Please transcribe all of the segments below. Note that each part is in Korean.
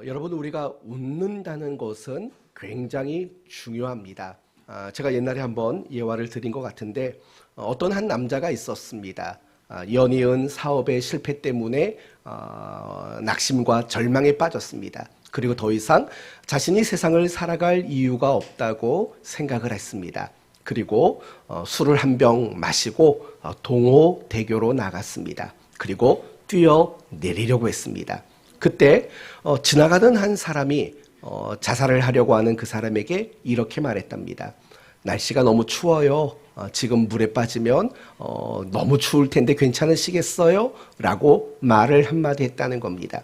여러분, 우리가 웃는다는 것은 굉장히 중요합니다. 제가 옛날에 한번 예화를 드린 것 같은데 어떤 한 남자가 있었습니다. 연이은 사업의 실패 때문에 낙심과 절망에 빠졌습니다. 그리고 더 이상 자신이 세상을 살아갈 이유가 없다고 생각을 했습니다. 그리고 술을 한 병 마시고 동호대교로 나갔습니다. 그리고 뛰어내리려고 했습니다. 그때 지나가던 한 사람이 자살을 하려고 하는 그 사람에게 이렇게 말했답니다. 날씨가 너무 추워요. 지금 물에 빠지면 너무 추울 텐데 괜찮으시겠어요? 라고 말을 한마디 했다는 겁니다.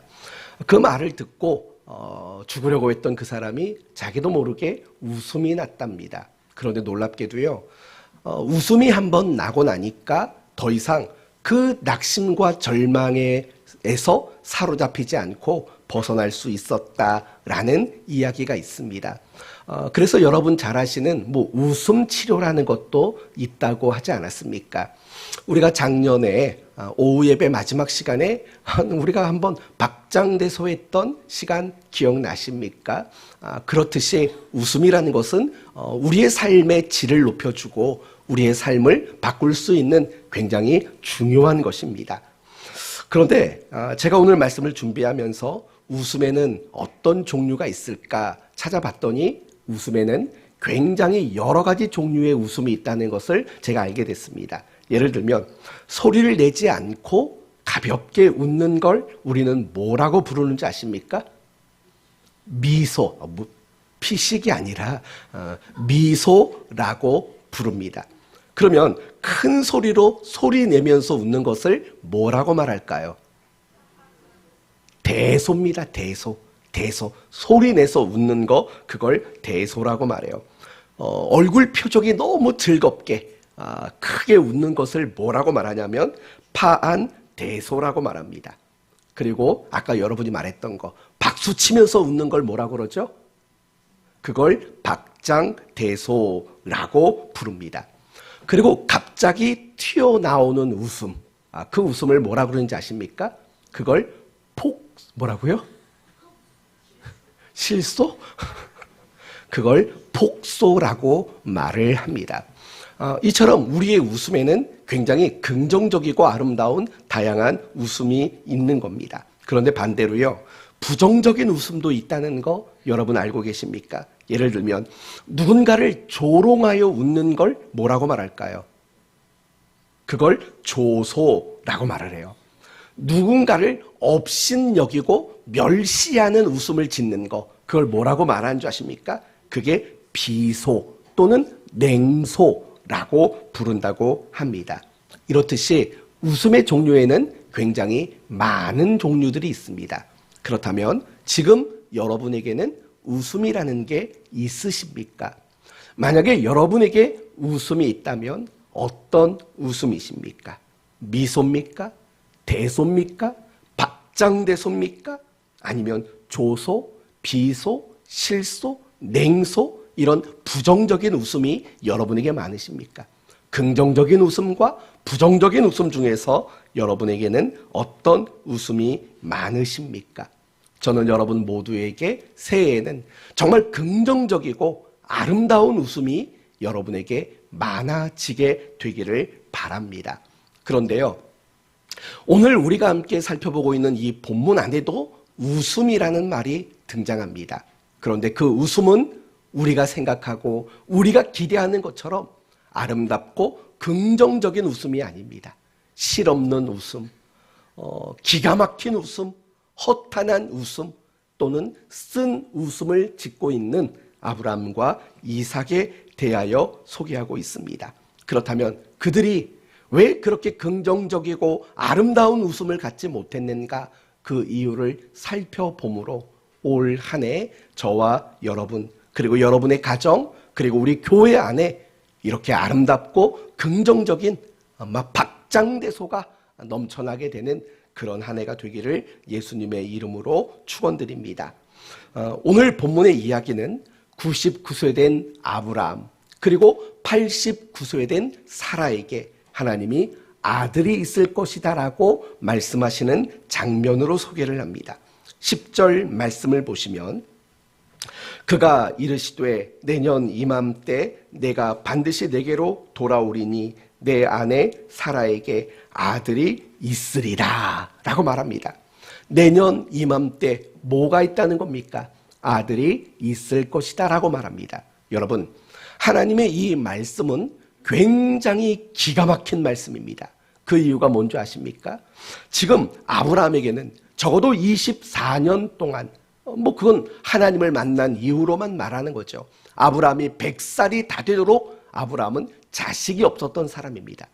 그 말을 듣고 죽으려고 했던 그 사람이 자기도 모르게 웃음이 났답니다. 그런데 놀랍게도요, 웃음이 한번 나고 나니까 더 이상 그 낙심과 절망에서 사로잡히지 않고 벗어날 수 있었다라는 이야기가 있습니다. 그래서 여러분 잘 아시는 웃음 치료라는 것도 있다고 하지 않았습니까? 우리가 작년에 오후 예배 마지막 시간에 우리가 한번 박장대소했던 시간 기억나십니까? 그렇듯이 웃음이라는 것은 우리의 삶의 질을 높여주고 우리의 삶을 바꿀 수 있는 굉장히 중요한 것입니다. 그런데 제가 오늘 말씀을 준비하면서 웃음에는 어떤 종류가 있을까 찾아봤더니 웃음에는 굉장히 여러 가지 종류의 웃음이 있다는 것을 제가 알게 됐습니다. 예를 들면 소리를 내지 않고 가볍게 웃는 걸 우리는 뭐라고 부르는지 아십니까? 미소, 피식이 아니라 미소라고 부릅니다. 그러면 큰 소리로 소리 내면서 웃는 것을 뭐라고 말할까요? 대소입니다. 대소. 소리 내서 웃는 거, 그걸 대소라고 말해요. 얼굴 표정이 너무 즐겁게 크게 웃는 것을 뭐라고 말하냐면 파안대소라고 말합니다. 그리고 아까 여러분이 말했던 거, 박수 치면서 웃는 걸 뭐라고 그러죠? 그걸 박장대소라고 부릅니다. 그리고 갑자기 튀어나오는 웃음, 그 웃음을 뭐라 그러는지 아십니까? 그걸 뭐라고요? 실소? 그걸 폭소라고 말을 합니다. 이처럼 우리의 웃음에는 굉장히 긍정적이고 아름다운 다양한 웃음이 있는 겁니다. 그런데 반대로요, 부정적인 웃음도 있다는 거 여러분 알고 계십니까? 예를 들면 누군가를 조롱하여 웃는 걸 뭐라고 말할까요? 그걸 조소라고 말을 해요. 누군가를 업신여기고 멸시하는 웃음을 짓는 거, 그걸 뭐라고 말하는 줄 아십니까? 그게 비소 또는 냉소라고 부른다고 합니다. 이렇듯이 웃음의 종류에는 굉장히 많은 종류들이 있습니다. 그렇다면 지금 여러분에게는 웃음이라는 게 있으십니까? 만약에 여러분에게 웃음이 있다면 어떤 웃음이십니까? 미소입니까? 대소입니까? 박장대소입니까? 아니면 조소, 비소, 실소, 냉소, 이런 부정적인 웃음이 여러분에게 많으십니까? 긍정적인 웃음과 부정적인 웃음 중에서 여러분에게는 어떤 웃음이 많으십니까? 저는 여러분 모두에게 새해에는 정말 긍정적이고 아름다운 웃음이 여러분에게 많아지게 되기를 바랍니다. 그런데요, 오늘 우리가 함께 살펴보고 있는 이 본문 안에도 웃음이라는 말이 등장합니다. 그런데 그 웃음은 우리가 생각하고 우리가 기대하는 것처럼 아름답고 긍정적인 웃음이 아닙니다. 실없는 웃음, 기가 막힌 웃음, 허탄한 웃음 또는 쓴 웃음을 짓고 있는 아브라함과 이삭에 대하여 소개하고 있습니다. 그렇다면 그들이 왜 그렇게 긍정적이고 아름다운 웃음을 갖지 못했는가, 그 이유를 살펴보므로 올 한 해 저와 여러분, 그리고 여러분의 가정, 그리고 우리 교회 안에 이렇게 아름답고 긍정적인 박장대소가 넘쳐나게 되는 그런 한 해가 되기를 예수님의 이름으로 축원드립니다. 오늘 본문의 이야기는 99세 된 아브라함 그리고 89세 된 사라에게 하나님이 아들이 있을 것이다 라고 말씀하시는 장면으로 소개를 합니다. 10절 말씀을 보시면 그가 이르시되 내년 이맘때 내가 반드시 내게로 돌아오리니 내 아내 사라에게 아들이 있으리라 라고 말합니다. 내년 이맘때 뭐가 있다는 겁니까? 아들이 있을 것이다 라고 말합니다. 여러분, 하나님의 이 말씀은 굉장히 기가 막힌 말씀입니다. 그 이유가 뭔지 아십니까? 지금 아브라함에게는 적어도 24년 동안 그건 하나님을 만난 이후로만 말하는 거죠. 아브라함이 100살이 다 되도록 아브라함은 자식이 없었던 사람입니다.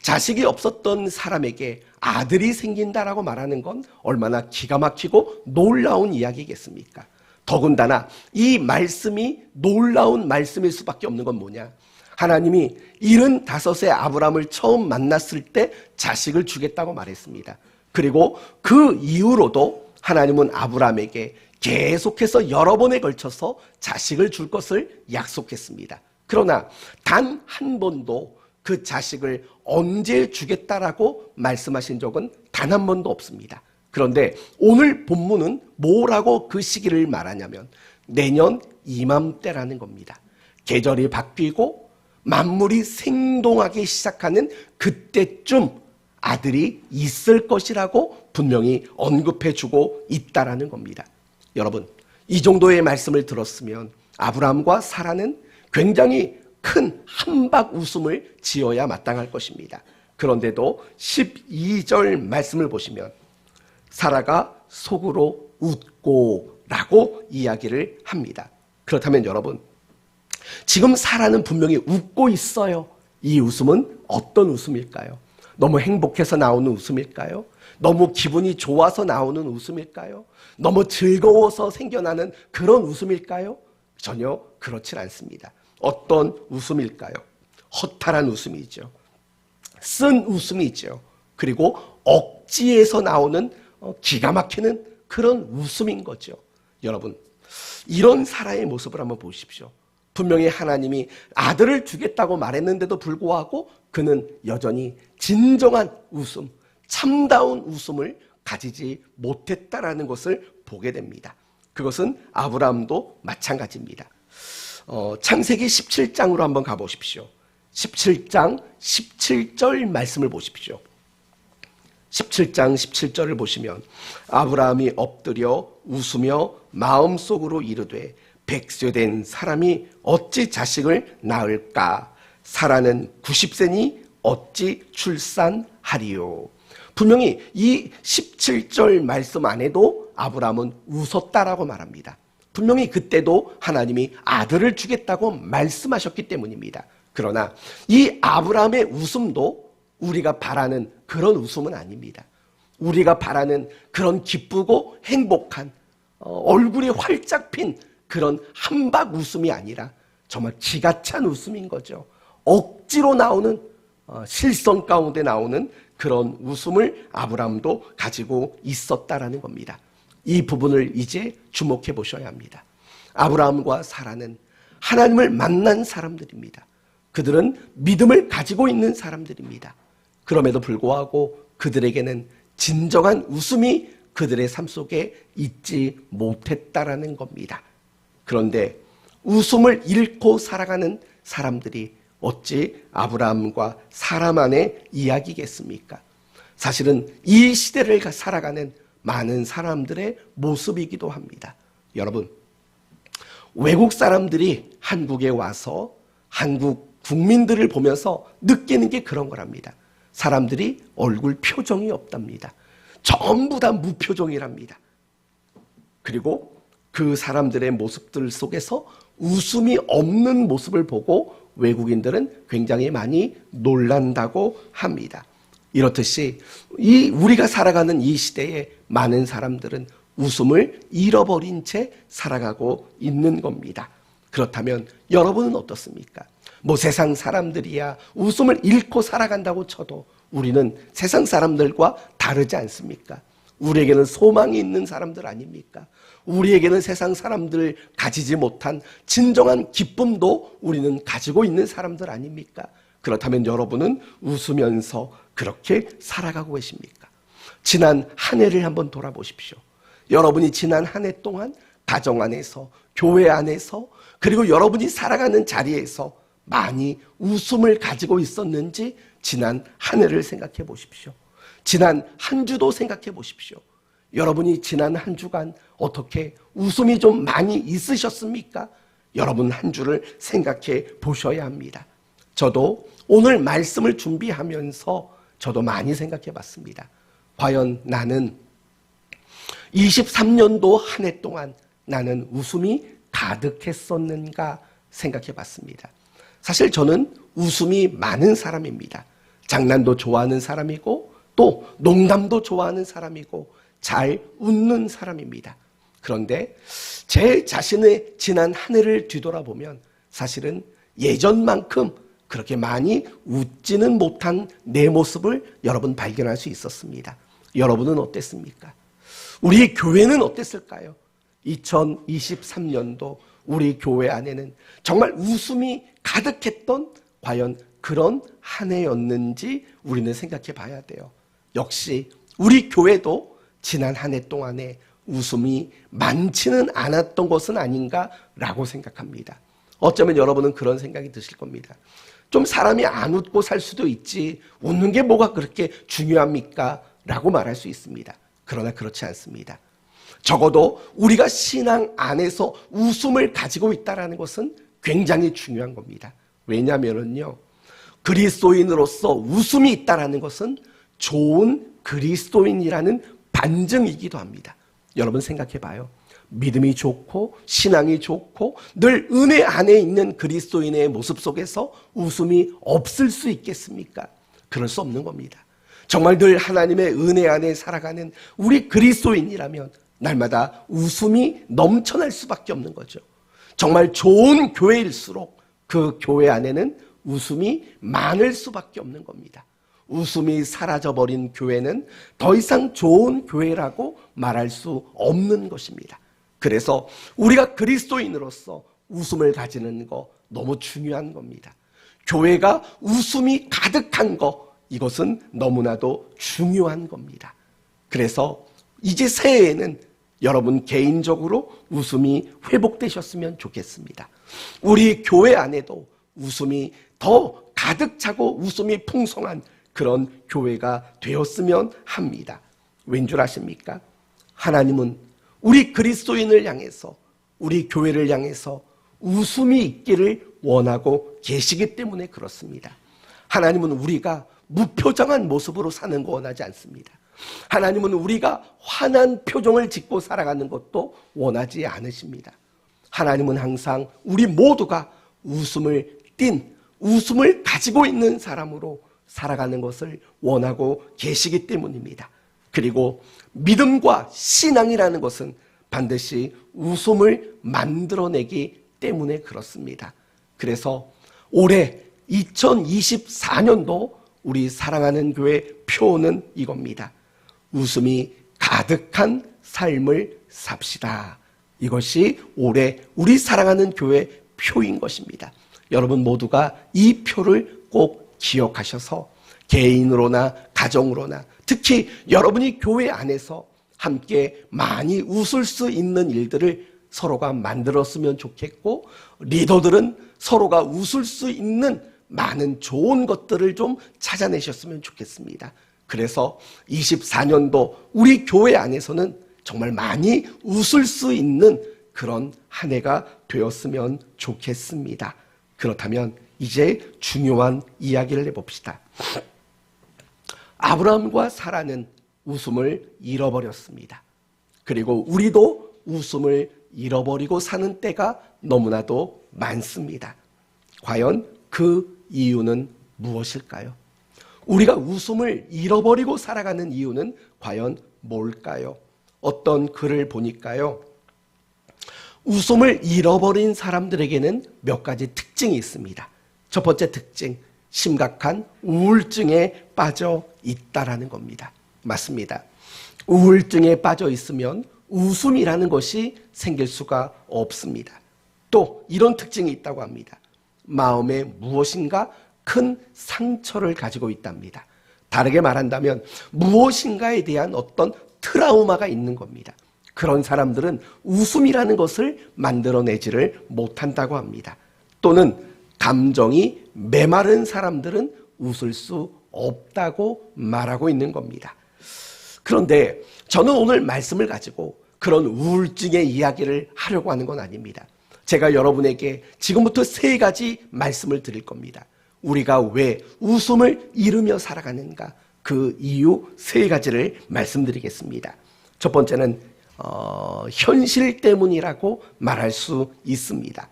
자식이 없었던 사람에게 아들이 생긴다라고 말하는 건 얼마나 기가 막히고 놀라운 이야기겠습니까? 더군다나 이 말씀이 놀라운 말씀일 수밖에 없는 건 뭐냐? 하나님이 75세 아브라함을 처음 만났을 때 자식을 주겠다고 말했습니다. 그리고 그 이후로도 하나님은 아브라함에게 계속해서 여러 번에 걸쳐서 자식을 줄 것을 약속했습니다. 그러나 단 한 번도 그 자식을 언제 주겠다라고 말씀하신 적은 단 한 번도 없습니다. 그런데 오늘 본문은 뭐라고 그 시기를 말하냐면 내년 이맘때라는 겁니다. 계절이 바뀌고 만물이 생동하기 시작하는 그때쯤 아들이 있을 것이라고 분명히 언급해주고 있다라는 겁니다. 여러분, 이 정도의 말씀을 들었으면 아브라함과 사라는 굉장히 큰 한박 웃음을 지어야 마땅할 것입니다. 그런데도 12절 말씀을 보시면 사라가 속으로 웃고 라고 이야기를 합니다. 그렇다면 여러분, 지금 사라는 분명히 웃고 있어요. 이 웃음은 어떤 웃음일까요? 너무 행복해서 나오는 웃음일까요? 너무 기분이 좋아서 나오는 웃음일까요? 너무 즐거워서 생겨나는 그런 웃음일까요? 전혀 그렇지 않습니다. 어떤 웃음일까요? 허탈한 웃음이죠. 쓴 웃음이죠. 그리고 억지에서 나오는 기가 막히는 그런 웃음인 거죠. 여러분, 이런 사라의 모습을 한번 보십시오. 분명히 하나님이 아들을 주겠다고 말했는데도 불구하고 그는 여전히 진정한 웃음, 참다운 웃음을 가지지 못했다라는 것을 보게 됩니다. 그것은 아브라함도 마찬가지입니다. 창세기 17장으로 한번 가보십시오. 17장 17절 말씀을 보십시오. 17장 17절을 보시면 아브라함이 엎드려 웃으며 마음속으로 이르되 100세 사람이 어찌 자식을 낳을까? 사라는 90세니 어찌 출산하리요? 분명히 이 17절 말씀 안에도 아브라함은 웃었다라고 말합니다. 분명히 그때도 하나님이 아들을 주겠다고 말씀하셨기 때문입니다. 그러나 이 아브라함의 웃음도 우리가 바라는 그런 웃음은 아닙니다. 우리가 바라는 그런 기쁘고 행복한 얼굴이 활짝 핀 그런 한박 웃음이 아니라 정말 기가 찬 웃음인 거죠. 억지로 나오는 실성 가운데 나오는 그런 웃음을 아브라함도 가지고 있었다라는 겁니다. 이 부분을 이제 주목해 보셔야 합니다. 아브라함과 사라는 하나님을 만난 사람들입니다. 그들은 믿음을 가지고 있는 사람들입니다. 그럼에도 불구하고 그들에게는 진정한 웃음이 그들의 삶 속에 있지 못했다라는 겁니다. 그런데 웃음을 잃고 살아가는 사람들이 어찌 아브라함과 사라만의 이야기겠습니까? 사실은 이 시대를 살아가는 많은 사람들의 모습이기도 합니다. 여러분, 외국 사람들이 한국에 와서 한국 국민들을 보면서 느끼는 게 그런 거랍니다. 사람들이 얼굴 표정이 없답니다. 전부 다 무표정이랍니다. 그리고 그 사람들의 모습들 속에서 웃음이 없는 모습을 보고 외국인들은 굉장히 많이 놀란다고 합니다. 이렇듯이 우리가 살아가는 이 시대에 많은 사람들은 웃음을 잃어버린 채 살아가고 있는 겁니다. 그렇다면 여러분은 어떻습니까? 세상 사람들이야 웃음을 잃고 살아간다고 쳐도 우리는 세상 사람들과 다르지 않습니까? 우리에게는 소망이 있는 사람들 아닙니까? 우리에게는 세상 사람들 가지지 못한 진정한 기쁨도 우리는 가지고 있는 사람들 아닙니까? 그렇다면 여러분은 웃으면서 그렇게 살아가고 계십니까? 지난 한 해를 한번 돌아보십시오. 여러분이 지난 한 해 동안 가정 안에서, 교회 안에서, 그리고 여러분이 살아가는 자리에서 많이 웃음을 가지고 있었는지 지난 한 해를 생각해 보십시오. 지난 한 주도 생각해 보십시오. 여러분이 지난 한 주간 어떻게 웃음이 좀 많이 있으셨습니까? 여러분 한 주를 생각해 보셔야 합니다. 저도 오늘 말씀을 준비하면서 저도 많이 생각해 봤습니다. 과연 나는 23년도 한 해 동안 나는 웃음이 가득했었는가 생각해 봤습니다. 사실 저는 웃음이 많은 사람입니다. 장난도 좋아하는 사람이고 또 농담도 좋아하는 사람이고 잘 웃는 사람입니다. 그런데 제 자신의 지난 한 해를 뒤돌아보면 사실은 예전만큼 그렇게 많이 웃지는 못한 내 모습을 여러분 발견할 수 있었습니다. 여러분은 어땠습니까? 우리 교회는 어땠을까요? 2023년도 우리 교회 안에는 정말 웃음이 가득했던 과연 그런 한 해였는지 우리는 생각해 봐야 돼요. 역시 우리 교회도 지난 한 해 동안에 웃음이 많지는 않았던 것은 아닌가라고 생각합니다. 어쩌면 여러분은 그런 생각이 드실 겁니다. 좀 사람이 안 웃고 살 수도 있지 웃는 게 뭐가 그렇게 중요합니까? 라고 말할 수 있습니다. 그러나 그렇지 않습니다. 적어도 우리가 신앙 안에서 웃음을 가지고 있다는 것은 굉장히 중요한 겁니다. 왜냐하면요, 그리스도인으로서 웃음이 있다는 것은 좋은 그리스도인이라는 반증이기도 합니다. 여러분 생각해 봐요. 믿음이 좋고 신앙이 좋고 늘 은혜 안에 있는 그리스도인의 모습 속에서 웃음이 없을 수 있겠습니까? 그럴 수 없는 겁니다. 정말 늘 하나님의 은혜 안에 살아가는 우리 그리스도인이라면 날마다 웃음이 넘쳐날 수밖에 없는 거죠. 정말 좋은 교회일수록 그 교회 안에는 웃음이 많을 수밖에 없는 겁니다. 웃음이 사라져버린 교회는 더 이상 좋은 교회라고 말할 수 없는 것입니다. 그래서 우리가 그리스도인으로서 웃음을 가지는 거 너무 중요한 겁니다. 교회가 웃음이 가득한 거, 이것은 너무나도 중요한 겁니다. 그래서 이제 새해에는 여러분 개인적으로 웃음이 회복되셨으면 좋겠습니다. 우리 교회 안에도 웃음이 더 가득 차고 웃음이 풍성한 그런 교회가 되었으면 합니다. 왠 줄 아십니까? 하나님은 우리 그리스도인을 향해서, 우리 교회를 향해서 웃음이 있기를 원하고 계시기 때문에 그렇습니다. 하나님은 우리가 무표정한 모습으로 사는 거 원하지 않습니다. 하나님은 우리가 환한 표정을 짓고 살아가는 것도 원하지 않으십니다. 하나님은 항상 우리 모두가 웃음을 띤, 웃음을 가지고 있는 사람으로 살아가는 것을 원하고 계시기 때문입니다. 그리고 믿음과 신앙이라는 것은 반드시 웃음을 만들어내기 때문에 그렇습니다. 그래서 올해 2024년도 우리 사랑하는 교회 표어는 이겁니다. 웃음이 가득한 삶을 삽시다. 이것이 올해 우리 사랑하는 교회 표인 것입니다. 여러분 모두가 이 표를 꼭 기억하셔서 개인으로나 가정으로나 특히 여러분이 교회 안에서 함께 많이 웃을 수 있는 일들을 서로가 만들었으면 좋겠고, 리더들은 서로가 웃을 수 있는 많은 좋은 것들을 좀 찾아내셨으면 좋겠습니다. 그래서 24년도 우리 교회 안에서는 정말 많이 웃을 수 있는 그런 한 해가 되었으면 좋겠습니다. 그렇다면 이제 중요한 이야기를 해봅시다. 아브라함과 사라는 웃음을 잃어버렸습니다. 그리고 우리도 웃음을 잃어버리고 사는 때가 너무나도 많습니다. 과연 그 이유는 무엇일까요? 우리가 웃음을 잃어버리고 살아가는 이유는 과연 뭘까요? 어떤 글을 보니까요, 웃음을 잃어버린 사람들에게는 몇 가지 특징이 있습니다. 첫 번째 특징, 심각한 우울증에 빠져 있다라는 겁니다. 맞습니다. 우울증에 빠져 있으면 웃음이라는 것이 생길 수가 없습니다. 또 이런 특징이 있다고 합니다. 마음에 무엇인가 큰 상처를 가지고 있답니다. 다르게 말한다면 무엇인가에 대한 어떤 트라우마가 있는 겁니다. 그런 사람들은 웃음이라는 것을 만들어내지를 못한다고 합니다. 또는 감정이 메마른 사람들은 웃을 수 없다고 말하고 있는 겁니다. 그런데 저는 오늘 말씀을 가지고 그런 우울증의 이야기를 하려고 하는 건 아닙니다. 제가 여러분에게 지금부터 3가지 말씀을 드릴 겁니다. 우리가 왜 웃음을 잃으며 살아가는가, 그 이유 3가지를 말씀드리겠습니다. 첫 번째는 현실 때문이라고 말할 수 있습니다.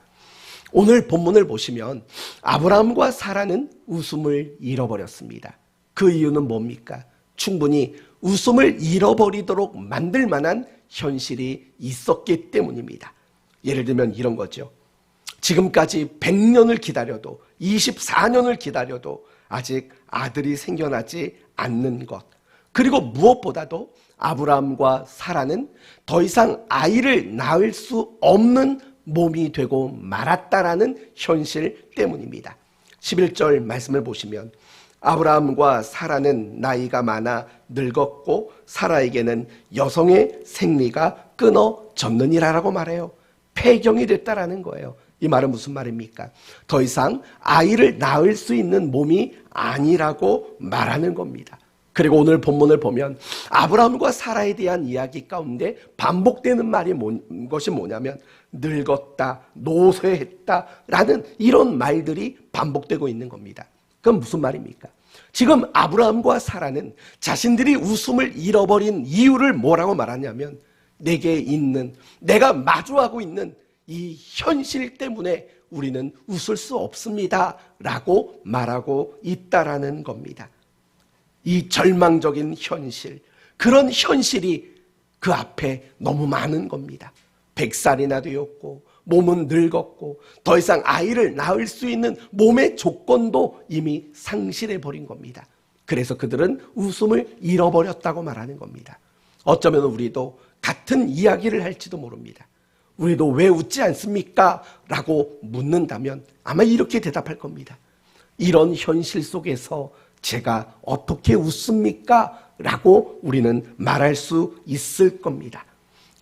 오늘 본문을 보시면 아브라함과 사라는 웃음을 잃어버렸습니다. 그 이유는 뭡니까? 충분히 웃음을 잃어버리도록 만들 만한 현실이 있었기 때문입니다. 예를 들면 이런 거죠. 지금까지 100년을 기다려도 24년을 기다려도 아직 아들이 생겨나지 않는 것, 그리고 무엇보다도 아브라함과 사라는 더 이상 아이를 낳을 수 없는 몸이 되고 말았다라는 현실 때문입니다. 11절 말씀을 보시면 아브라함과 사라는 나이가 많아 늙었고 사라에게는 여성의 생리가 끊어졌느니라라고 말해요. 폐경이 됐다라는 거예요. 이 말은 무슨 말입니까? 더 이상 아이를 낳을 수 있는 몸이 아니라고 말하는 겁니다. 그리고 오늘 본문을 보면 아브라함과 사라에 대한 이야기 가운데 반복되는 말이 것이 뭐냐면 늙었다, 노쇠했다 라는 이런 말들이 반복되고 있는 겁니다. 그건 무슨 말입니까? 지금 아브라함과 사라는 자신들이 웃음을 잃어버린 이유를 뭐라고 말하냐면 내게 있는, 내가 마주하고 있는 이 현실 때문에 우리는 웃을 수 없습니다 라고 말하고 있다라는 겁니다. 이 절망적인 현실, 그런 현실이 그 앞에 너무 많은 겁니다. 100살이나 되었고 몸은 늙었고 더 이상 아이를 낳을 수 있는 몸의 조건도 이미 상실해버린 겁니다. 그래서 그들은 웃음을 잃어버렸다고 말하는 겁니다. 어쩌면 우리도 같은 이야기를 할지도 모릅니다. 우리도 왜 웃지 않습니까? 라고 묻는다면 아마 이렇게 대답할 겁니다. 이런 현실 속에서 제가 어떻게 웃습니까? 라고 우리는 말할 수 있을 겁니다.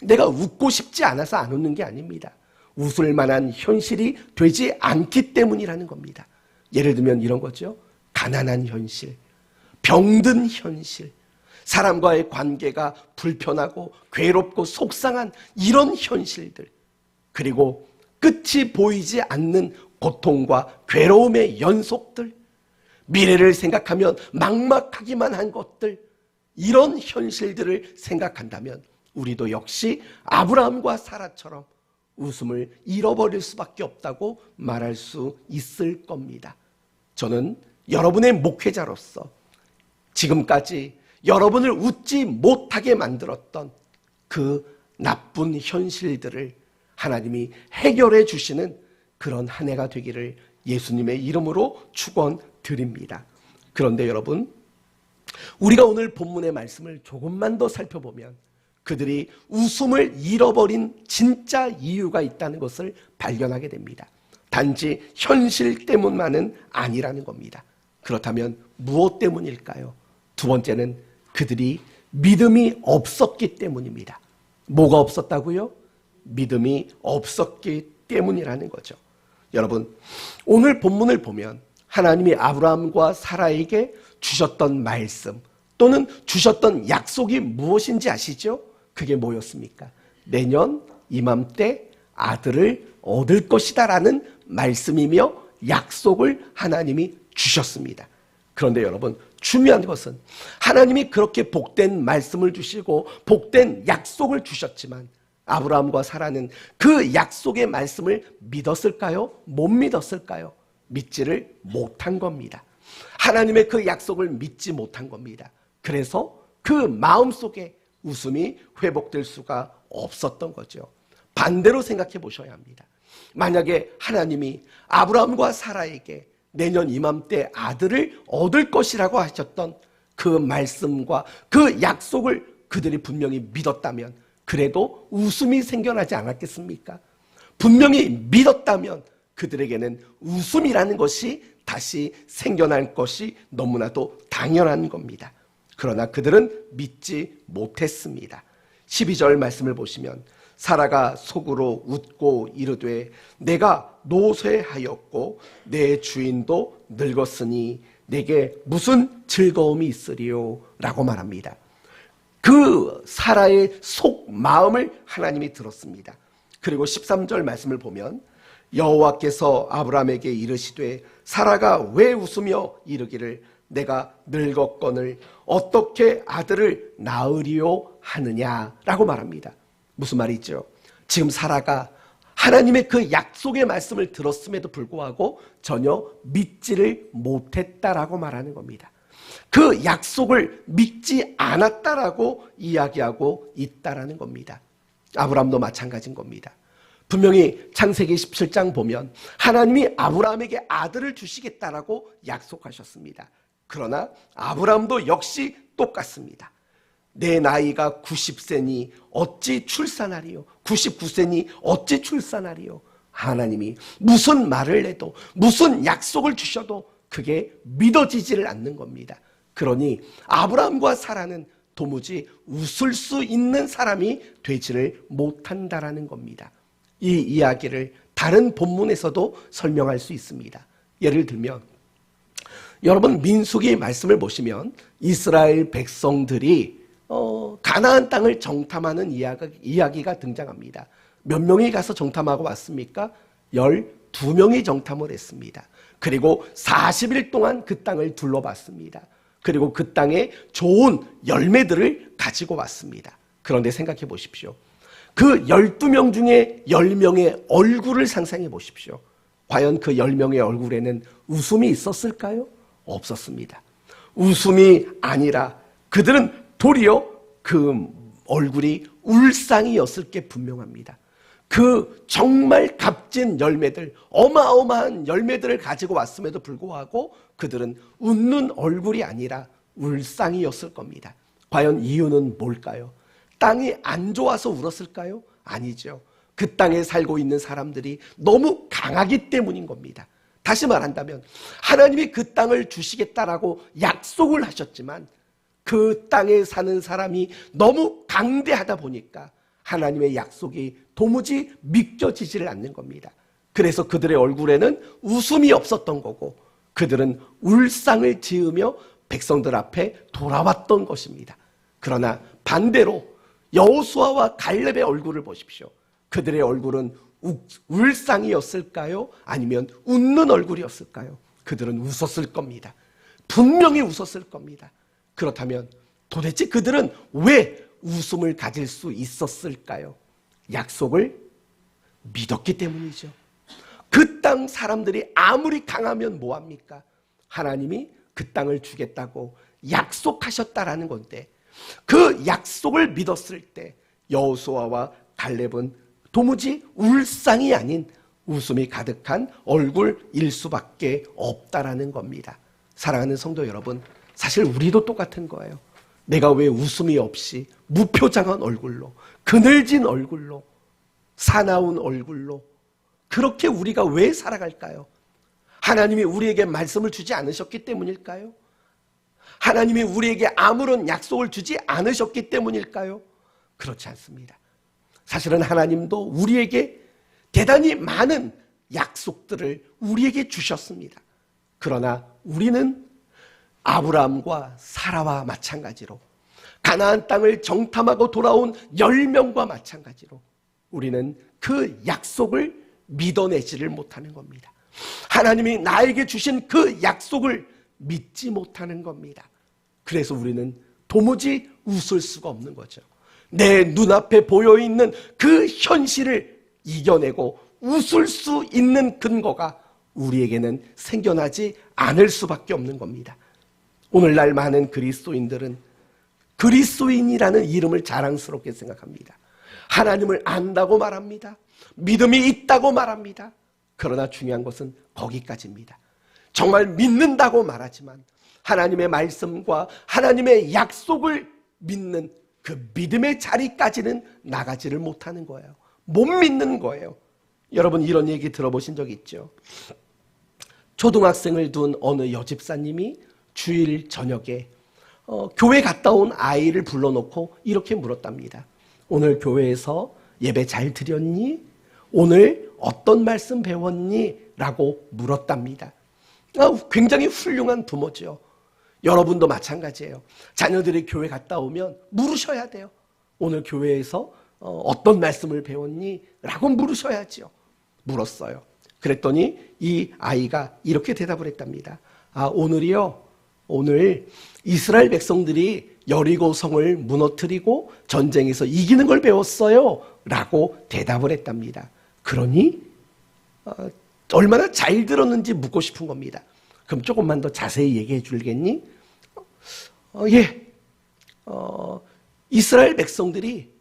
내가 웃고 싶지 않아서 안 웃는 게 아닙니다. 웃을 만한 현실이 되지 않기 때문이라는 겁니다. 예를 들면 이런 거죠. 가난한 현실, 병든 현실, 사람과의 관계가 불편하고 괴롭고 속상한 이런 현실들, 그리고 끝이 보이지 않는 고통과 괴로움의 연속들, 미래를 생각하면 막막하기만 한 것들, 이런 현실들을 생각한다면 우리도 역시 아브라함과 사라처럼 웃음을 잃어버릴 수밖에 없다고 말할 수 있을 겁니다. 저는 여러분의 목회자로서 지금까지 여러분을 웃지 못하게 만들었던 그 나쁜 현실들을 하나님이 해결해 주시는 그런 한 해가 되기를 예수님의 이름으로 축원드립니다. 그런데 여러분, 우리가 오늘 본문의 말씀을 조금만 더 살펴보면 그들이 웃음을 잃어버린 진짜 이유가 있다는 것을 발견하게 됩니다. 단지 현실 때문만은 아니라는 겁니다. 그렇다면 무엇 때문일까요? 두 번째는 그들이 믿음이 없었기 때문입니다. 뭐가 없었다고요? 믿음이 없었기 때문이라는 거죠. 여러분, 오늘 본문을 보면 하나님이 아브라함과 사라에게 주셨던 말씀 또는 주셨던 약속이 무엇인지 아시죠? 그게 뭐였습니까? 내년 이맘때 아들을 얻을 것이다 라는 말씀이며 약속을 하나님이 주셨습니다. 그런데 여러분, 중요한 것은 하나님이 그렇게 복된 말씀을 주시고 복된 약속을 주셨지만 아브라함과 사라는 그 약속의 말씀을 믿었을까요? 못 믿었을까요? 믿지를 못한 겁니다. 하나님의 그 약속을 믿지 못한 겁니다. 그래서 그 마음속에 웃음이 회복될 수가 없었던 거죠. 반대로 생각해 보셔야 합니다. 만약에 하나님이 아브라함과 사라에게 내년 이맘때 아들을 얻을 것이라고 하셨던 그 말씀과 그 약속을 그들이 분명히 믿었다면 그래도 웃음이 생겨나지 않았겠습니까? 분명히 믿었다면 그들에게는 웃음이라는 것이 다시 생겨날 것이 너무나도 당연한 겁니다. 그러나 그들은 믿지 못했습니다. 12절 말씀을 보시면 사라가 속으로 웃고 이르되 내가 노쇠하였고 내 주인도 늙었으니 내게 무슨 즐거움이 있으리요 라고 말합니다. 그 사라의 속 마음을 하나님이 들었습니다. 그리고 13절 말씀을 보면 여호와께서 아브라함에게 이르시되 사라가 왜 웃으며 이르기를 내가 늙었거늘 어떻게 아들을 낳으리요 하느냐라고 말합니다. 무슨 말이죠? 지금 사라가 하나님의 그 약속의 말씀을 들었음에도 불구하고 전혀 믿지를 못했다라고 말하는 겁니다. 그 약속을 믿지 않았다라고 이야기하고 있다라는 겁니다. 아브라함도 마찬가지인 겁니다. 분명히 창세기 17장 보면 하나님이 아브라함에게 아들을 주시겠다라고 약속하셨습니다. 그러나 아브라함도 역시 똑같습니다. 내 나이가 90세니 어찌 출산하리요? 99세니 어찌 출산하리요? 하나님이 무슨 말을 해도 무슨 약속을 주셔도 그게 믿어지지를 않는 겁니다. 그러니 아브라함과 사라는 도무지 웃을 수 있는 사람이 되지를 못한다라는 겁니다. 이 이야기를 다른 본문에서도 설명할 수 있습니다. 예를 들면 여러분 민수기 말씀을 보시면 이스라엘 백성들이 가나안 땅을 정탐하는 이야기가 등장합니다. 몇 명이 가서 정탐하고 왔습니까? 12명이 정탐을 했습니다. 그리고 40일 동안 그 땅을 둘러봤습니다. 그리고 그 땅에 좋은 열매들을 가지고 왔습니다. 그런데 생각해 보십시오. 그 12명 중에 10명의 얼굴을 상상해 보십시오. 과연 그 10명의 얼굴에는 웃음이 있었을까요? 없었습니다. 웃음이 아니라 그들은 도리어 그 얼굴이 울상이었을 게 분명합니다. 그 정말 값진 열매들, 어마어마한 열매들을 가지고 왔음에도 불구하고 그들은 웃는 얼굴이 아니라 울상이었을 겁니다. 과연 이유는 뭘까요? 땅이 안 좋아서 울었을까요? 아니죠. 그 땅에 살고 있는 사람들이 너무 강하기 때문인 겁니다. 다시 말한다면 하나님이 그 땅을 주시겠다라고 약속을 하셨지만 그 땅에 사는 사람이 너무 강대하다 보니까 하나님의 약속이 도무지 믿겨지지를 않는 겁니다. 그래서 그들의 얼굴에는 웃음이 없었던 거고 그들은 울상을 지으며 백성들 앞에 돌아왔던 것입니다. 그러나 반대로 여호수아와 갈렙의 얼굴을 보십시오. 그들의 얼굴은 울상이었을까요? 아니면 웃는 얼굴이었을까요? 그들은 웃었을 겁니다. 분명히 웃었을 겁니다. 그렇다면 도대체 그들은 왜 웃음을 가질 수 있었을까요? 약속을 믿었기 때문이죠. 그 땅 사람들이 아무리 강하면 뭐합니까? 하나님이 그 땅을 주겠다고 약속하셨다라는 건데 그 약속을 믿었을 때 여호수아와 갈렙은 도무지 울상이 아닌 웃음이 가득한 얼굴일 수밖에 없다라는 겁니다. 사랑하는 성도 여러분, 사실 우리도 똑같은 거예요. 내가 왜 웃음이 없이 무표정한 얼굴로, 그늘진 얼굴로, 사나운 얼굴로 그렇게 우리가 왜 살아갈까요? 하나님이 우리에게 말씀을 주지 않으셨기 때문일까요? 하나님이 우리에게 아무런 약속을 주지 않으셨기 때문일까요? 그렇지 않습니다. 사실은 하나님도 우리에게 대단히 많은 약속들을 우리에게 주셨습니다. 그러나 우리는 아브라함과 사라와 마찬가지로 가나안 땅을 정탐하고 돌아온 10명과 마찬가지로 우리는 그 약속을 믿어내지를 못하는 겁니다. 하나님이 나에게 주신 그 약속을 믿지 못하는 겁니다. 그래서 우리는 도무지 웃을 수가 없는 거죠. 내 눈앞에 보여있는 그 현실을 이겨내고 웃을 수 있는 근거가 우리에게는 생겨나지 않을 수밖에 없는 겁니다. 오늘날 많은 그리스도인들은 그리스도인이라는 이름을 자랑스럽게 생각합니다. 하나님을 안다고 말합니다. 믿음이 있다고 말합니다. 그러나 중요한 것은 거기까지입니다. 정말 믿는다고 말하지만 하나님의 말씀과 하나님의 약속을 믿는 그 믿음의 자리까지는 나가지를 못하는 거예요. 못 믿는 거예요. 여러분 이런 얘기 들어보신 적 있죠? 초등학생을 둔 어느 여집사님이 주일 저녁에 교회 갔다 온 아이를 불러놓고 이렇게 물었답니다. 오늘 교회에서 예배 잘 드렸니? 오늘 어떤 말씀 배웠니? 라고 물었답니다. 굉장히 훌륭한 부모죠. 여러분도 마찬가지예요. 자녀들이 교회 갔다 오면 물으셔야 돼요. 오늘 교회에서 어떤 말씀을 배웠니? 라고 물으셔야죠. 물었어요. 그랬더니 이 아이가 이렇게 대답을 했답니다. 오늘이요. 오늘 이스라엘 백성들이 여리고성을 무너뜨리고 전쟁에서 이기는 걸 배웠어요. 라고 대답을 했답니다. 그러니 얼마나 잘 들었는지 묻고 싶은 겁니다. 그럼 조금만 더 자세히 얘기해 줄겠니? 예. 이스라엘 백성들이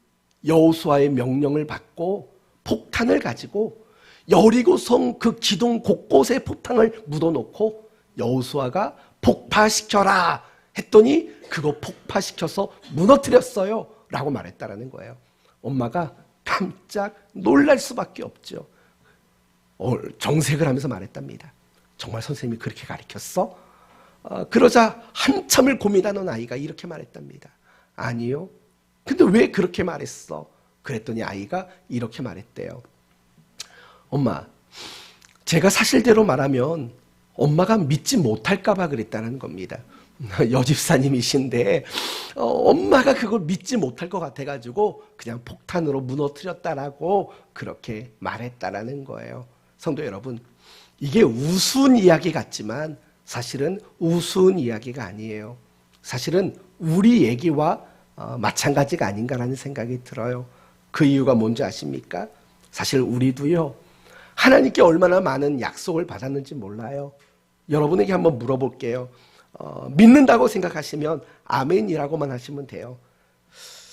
여호수아의 명령을 받고 폭탄을 가지고 여리고성 그 기둥 곳곳에 폭탄을 묻어놓고 여호수아가 폭파시켜라 했더니 그거 폭파시켜서 무너뜨렸어요 라고 말했다라는 거예요. 엄마가 깜짝 놀랄 수밖에 없죠. 정색을 하면서 말했답니다. 정말 선생님이 그렇게 가르쳤어? 그러자 한참을 고민하는 아이가 이렇게 말했답니다. 아니요. 근데 왜 그렇게 말했어? 그랬더니 아이가 이렇게 말했대요. 엄마, 제가 사실대로 말하면 엄마가 믿지 못할까 봐 그랬다는 겁니다. 여집사님이신데 엄마가 그걸 믿지 못할 것 같아가지고 그냥 폭탄으로 무너뜨렸다라고 그렇게 말했다라는 거예요. 성도 여러분, 이게 우스운 이야기 같지만 사실은 우스운 이야기가 아니에요. 사실은 우리 얘기와 마찬가지가 아닌가라는 생각이 들어요. 그 이유가 뭔지 아십니까? 사실 우리도요, 하나님께 얼마나 많은 약속을 받았는지 몰라요. 여러분에게 한번 물어볼게요. 믿는다고 생각하시면 아멘이라고만 하시면 돼요.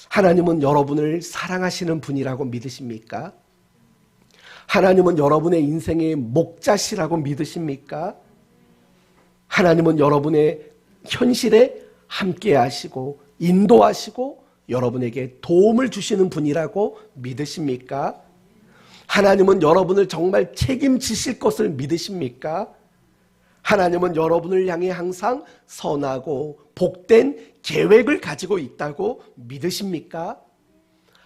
하나님은 여러분을 사랑하시는 분이라고 믿으십니까? 하나님은 여러분의 인생의 목자시라고 믿으십니까? 하나님은 여러분의 현실에 함께 하시고 인도하시고 여러분에게 도움을 주시는 분이라고 믿으십니까? 하나님은 여러분을 정말 책임지실 것을 믿으십니까? 하나님은 여러분을 향해 항상 선하고 복된 계획을 가지고 있다고 믿으십니까?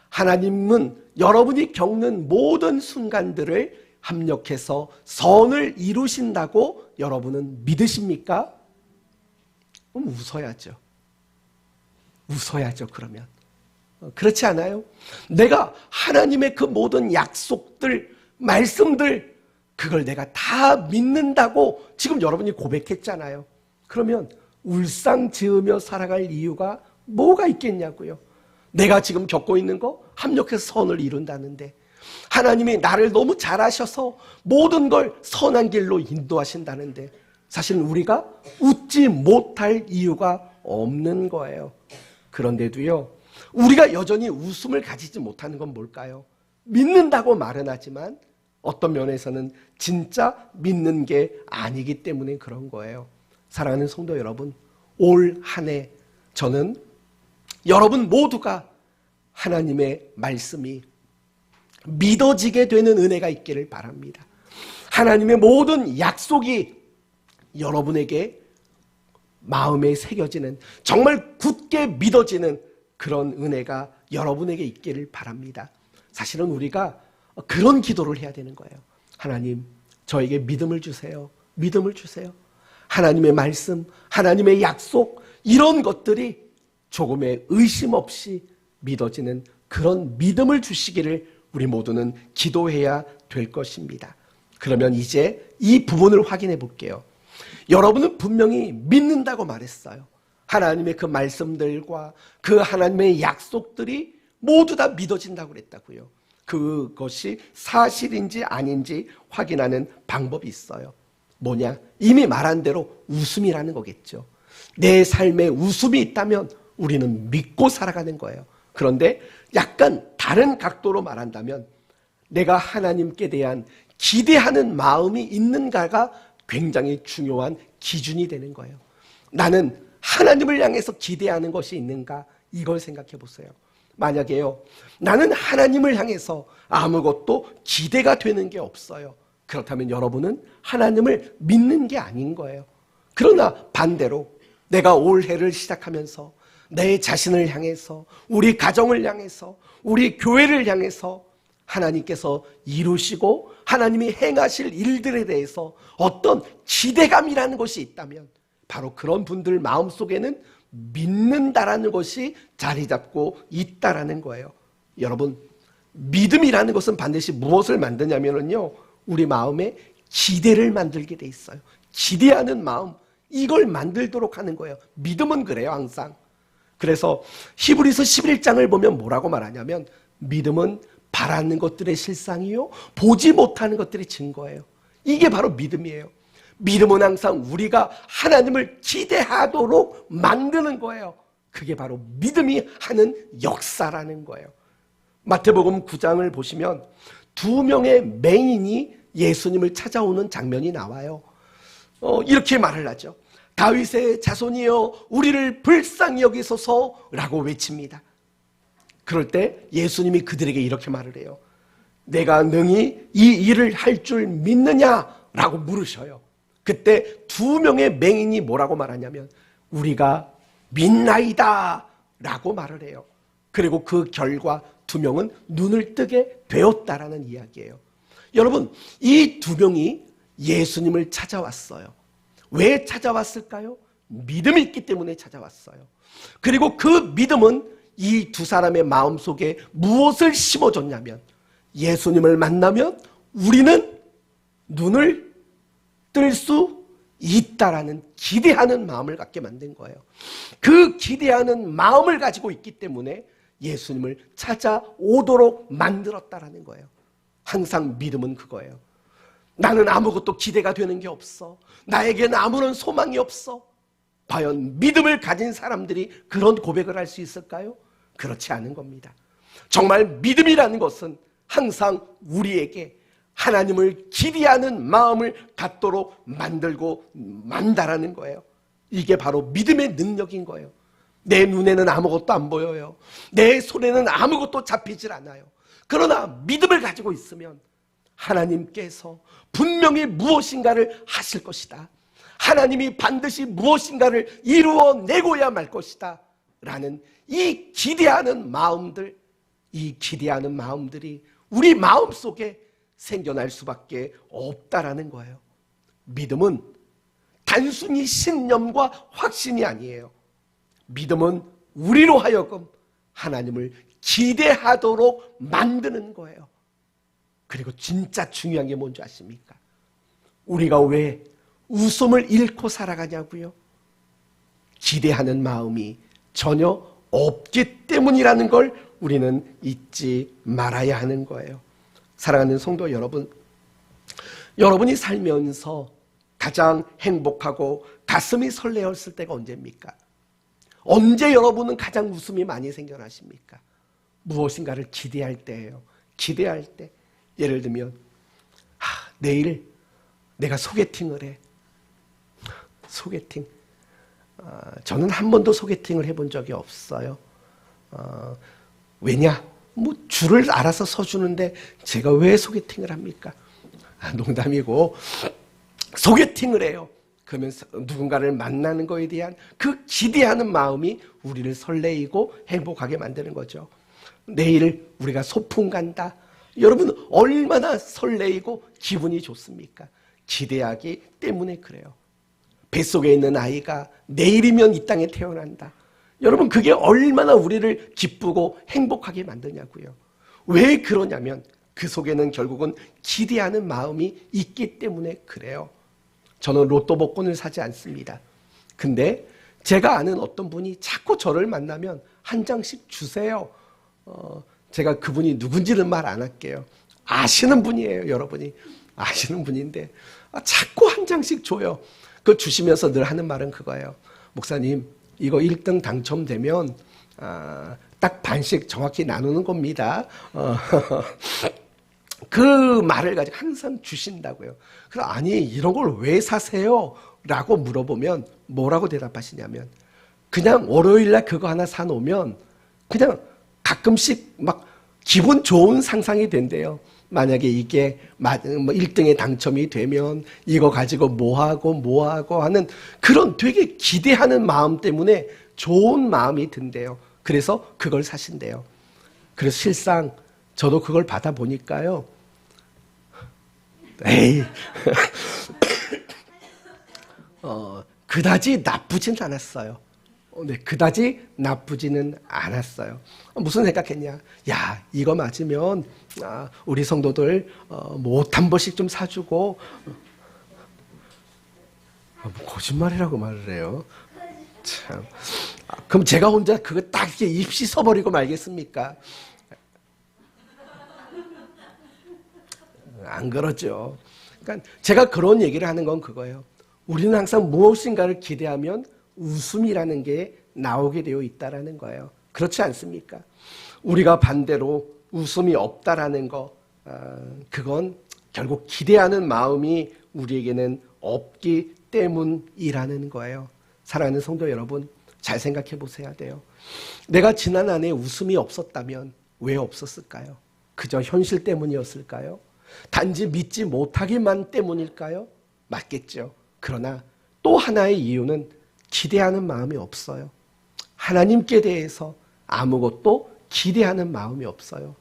하나님은 여러분이 겪는 모든 순간들을 합력해서 선을 이루신다고 여러분은 믿으십니까? 그럼 웃어야죠. 웃어야죠, 그러면. 그렇지 않아요? 내가 하나님의 그 모든 약속들, 말씀들, 그걸 내가 다 믿는다고 지금 여러분이 고백했잖아요. 그러면 울상 지으며 살아갈 이유가 뭐가 있겠냐고요. 내가 지금 겪고 있는 거 합력해서 선을 이룬다는데 하나님이 나를 너무 잘 아셔서 모든 걸 선한 길로 인도하신다는데 사실은 우리가 웃지 못할 이유가 없는 거예요. 그런데도요, 우리가 여전히 웃음을 가지지 못하는 건 뭘까요? 믿는다고 말은 하지만 어떤 면에서는 진짜 믿는 게 아니기 때문에 그런 거예요. 사랑하는 성도 여러분, 올 한 해 저는 여러분 모두가 하나님의 말씀이 믿어지게 되는 은혜가 있기를 바랍니다. 하나님의 모든 약속이 여러분에게 마음에 새겨지는, 정말 굳게 믿어지는 그런 은혜가 여러분에게 있기를 바랍니다. 사실은 우리가 그런 기도를 해야 되는 거예요. 하나님, 저에게 믿음을 주세요. 믿음을 주세요. 하나님의 말씀, 하나님의 약속, 이런 것들이 조금의 의심 없이 믿어지는 그런 믿음을 주시기를 우리 모두는 기도해야 될 것입니다. 그러면 이제 이 부분을 확인해 볼게요. 여러분은 분명히 믿는다고 말했어요. 하나님의 그 말씀들과 그 하나님의 약속들이 모두 다 믿어진다고 그랬다고요. 그것이 사실인지 아닌지 확인하는 방법이 있어요. 뭐냐? 이미 말한 대로 웃음이라는 거겠죠. 내 삶에 웃음이 있다면 우리는 믿고 살아가는 거예요. 그런데 약간 다른 각도로 말한다면 내가 하나님께 대한 기대하는 마음이 있는가가 굉장히 중요한 기준이 되는 거예요. 나는 하나님을 향해서 기대하는 것이 있는가? 이걸 생각해 보세요. 만약에요, 나는 하나님을 향해서 아무것도 기대가 되는 게 없어요. 그렇다면 여러분은 하나님을 믿는 게 아닌 거예요. 그러나 반대로 내가 올해를 시작하면서 내 자신을 향해서, 우리 가정을 향해서, 우리 교회를 향해서 하나님께서 이루시고 하나님이 행하실 일들에 대해서 어떤 기대감이라는 것이 있다면 바로 그런 분들 마음속에는 믿는다라는 것이 자리 잡고 있다라는 거예요. 여러분, 믿음이라는 것은 반드시 무엇을 만드냐면요, 우리 마음에 기대를 만들게 돼 있어요. 기대하는 마음, 이걸 만들도록 하는 거예요. 믿음은 그래요, 항상. 그래서 히브리서 11장을 보면 뭐라고 말하냐면 믿음은 바라는 것들의 실상이요 보지 못하는 것들의 증거예요. 이게 바로 믿음이에요. 믿음은 항상 우리가 하나님을 기대하도록 만드는 거예요. 그게 바로 믿음이 하는 역사라는 거예요. 마태복음 9장을 보시면 두 명의 맹인이 예수님을 찾아오는 장면이 나와요. 이렇게 말을 하죠. 다윗의 자손이여 우리를 불쌍히 여기소서라고 외칩니다. 그럴 때 예수님이 그들에게 이렇게 말을 해요. 내가 능히 이 일을 할 줄 믿느냐라고 물으셔요. 그때 두 명의 맹인이 뭐라고 말하냐면 우리가 믿나이다 라고 말을 해요. 그리고 그 결과 두 명은 눈을 뜨게 되었다라는 이야기예요. 여러분, 이 두 명이 예수님을 찾아왔어요. 왜 찾아왔을까요? 믿음이 있기 때문에 찾아왔어요. 그리고 그 믿음은 이 두 사람의 마음속에 무엇을 심어줬냐면 예수님을 만나면 우리는 눈을 뜰 수 있다라는 기대하는 마음을 갖게 만든 거예요. 그 기대하는 마음을 가지고 있기 때문에 예수님을 찾아오도록 만들었다라는 거예요. 항상 믿음은 그거예요. 나는 아무것도 기대가 되는 게 없어. 나에게는 아무런 소망이 없어. 과연 믿음을 가진 사람들이 그런 고백을 할 수 있을까요? 그렇지 않은 겁니다. 정말 믿음이라는 것은 항상 우리에게 하나님을 기대하는 마음을 갖도록 만들고 만다라는 거예요. 이게 바로 믿음의 능력인 거예요. 내 눈에는 아무것도 안 보여요. 내 손에는 아무것도 잡히질 않아요. 그러나 믿음을 가지고 있으면 하나님께서 분명히 무엇인가를 하실 것이다. 하나님이 반드시 무엇인가를 이루어내고야 말 것이다 라는 이 기대하는 마음들, 이 기대하는 마음들이 우리 마음속에 생겨날 수밖에 없다라는 거예요. 믿음은 단순히 신념과 확신이 아니에요. 믿음은 우리로 하여금 하나님을 기대하도록 만드는 거예요. 그리고 진짜 중요한 게 뭔지 아십니까? 우리가 왜 웃음을 잃고 살아가냐고요? 기대하는 마음이 전혀 없기 때문이라는 걸 우리는 잊지 말아야 하는 거예요. 사랑하는 성도 여러분, 여러분이 살면서 가장 행복하고 가슴이 설레었을 때가 언제입니까? 언제 여러분은 가장 웃음이 많이 생겨나십니까? 무엇인가를 기대할 때예요. 기대할 때. 예를 들면 내일 내가 소개팅을 해. 소개팅. 저는 한 번도 소개팅을 해본 적이 없어요. 왜냐? 뭐 줄을 알아서 서주는데 제가 왜 소개팅을 합니까? 농담이고 소개팅을 해요. 그러면 누군가를 만나는 거에 대한 그 기대하는 마음이 우리를 설레이고 행복하게 만드는 거죠. 내일 우리가 소풍 간다. 여러분 얼마나 설레이고 기분이 좋습니까? 기대하기 때문에 그래요. 뱃속에 있는 아이가 내일이면 이 땅에 태어난다. 여러분 그게 얼마나 우리를 기쁘고 행복하게 만드냐고요. 왜 그러냐면 그 속에는 결국은 기대하는 마음이 있기 때문에 그래요. 저는 로또 복권을 사지 않습니다. 근데 제가 아는 어떤 분이 자꾸 저를 만나면 한 장씩 주세요. 제가 그분이 누군지는 말 안 할게요. 아시는 분이에요. 여러분이 아시는 분인데 자꾸 한 장씩 줘요. 그걸 주시면서 늘 하는 말은 그거예요. 목사님 이거 1등 당첨되면 딱 반씩 정확히 나누는 겁니다. 그 말을 가지고 항상 주신다고요. 그럼 아니 이런 걸 왜 사세요? 라고 물어보면 뭐라고 대답하시냐면 그냥 월요일날 그거 하나 사놓으면 그냥 가끔씩 막 기분 좋은 상상이 된대요. 만약에 이게 1등에 당첨이 되면 이거 가지고 뭐하고 하는 그런 되게 기대하는 마음 때문에 좋은 마음이 든대요. 그래서 그걸 사신대요. 그래서 실상 저도 그걸 받아보니까요. 에이, 그다지 나쁘진 않았어요. 네, 그다지 나쁘지는 않았어요. 무슨 생각했냐? 야, 이거 맞으면 우리 성도들 못 한 번씩 좀 사주고 뭐 거짓말이라고 말을 해요. 참. 그럼 제가 혼자 그거 딱 이렇게 입시 써버리고 말겠습니까? 안 그러죠. 그러니까 제가 그런 얘기를 하는 건 그거예요. 우리는 항상 무엇인가를 기대하면 웃음이라는 게 나오게 되어 있다라는 거예요. 그렇지 않습니까? 우리가 반대로 웃음이 없다라는 거, 그건 결국 기대하는 마음이 우리에게는 없기 때문이라는 거예요. 사랑하는 성도 여러분, 잘 생각해 보셔야 돼요. 내가 지난 한 해 웃음이 없었다면 왜 없었을까요? 그저 현실 때문이었을까요? 단지 믿지 못하기만 때문일까요? 맞겠죠. 그러나 또 하나의 이유는 기대하는 마음이 없어요. 하나님께 대해서 아무것도 기대하는 마음이 없어요.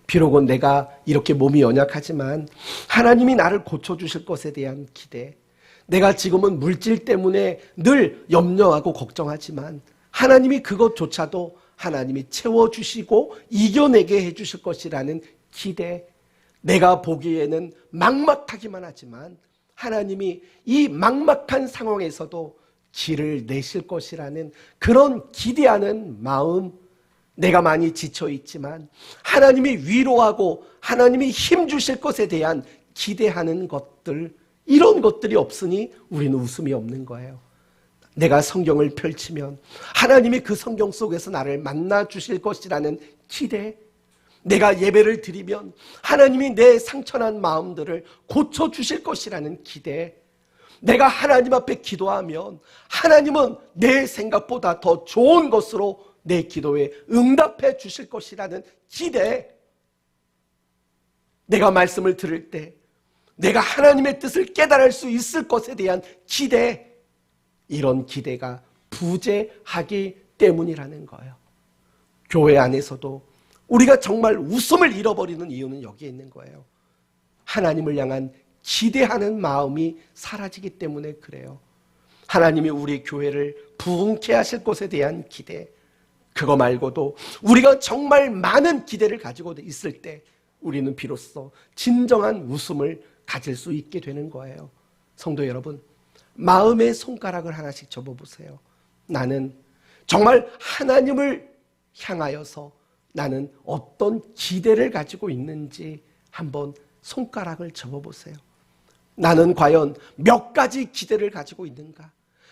비록은 내가 이렇게 몸이 연약하지만 하나님이 나를 고쳐주실 것에 대한 기대, 내가 지금은 물질 때문에 늘 염려하고 걱정하지만 하나님이 그것조차도 하나님이 채워주시고 이겨내게 해주실 것이라는 기대, 내가 보기에는 막막하기만 하지만 하나님이 이 막막한 상황에서도 길을 내실 것이라는 그런 기대하는 마음, 내가 많이 지쳐있지만 하나님이 위로하고 하나님이 힘주실 것에 대한 기대하는 것들, 이런 것들이 없으니 우리는 웃음이 없는 거예요. 내가 성경을 펼치면 하나님이 그 성경 속에서 나를 만나 주실 것이라는 기대, 내가 예배를 드리면 하나님이 내 상처난 마음들을 고쳐주실 것이라는 기대, 내가 하나님 앞에 기도하면 하나님은 내 생각보다 더 좋은 것으로 내 기도에 응답해 주실 것이라는 기대, 내가 말씀을 들을 때 내가 하나님의 뜻을 깨달을 수 있을 것에 대한 기대, 이런 기대가 부재하기 때문이라는 거예요. 교회 안에서도 우리가 정말 웃음을 잃어버리는 이유는 여기에 있는 거예요. 하나님을 향한 기대하는 마음이 사라지기 때문에 그래요. 하나님이 우리 교회를 부흥케 하실 것에 대한 기대, 그거 말고도 우리가 정말 많은 기대를 가지고 있을 때 우리는 비로소 진정한 웃음을 가질 수 있게 되는 거예요. 성도 여러분, 마음의 손가락을 하나씩 접어보세요. 나는 정말 하나님을 향하여서 나는 어떤 기대를 가지고 있는지 한번 손가락을 접어보세요. 나는 과연 몇 가지 기대를 가지고 있는가?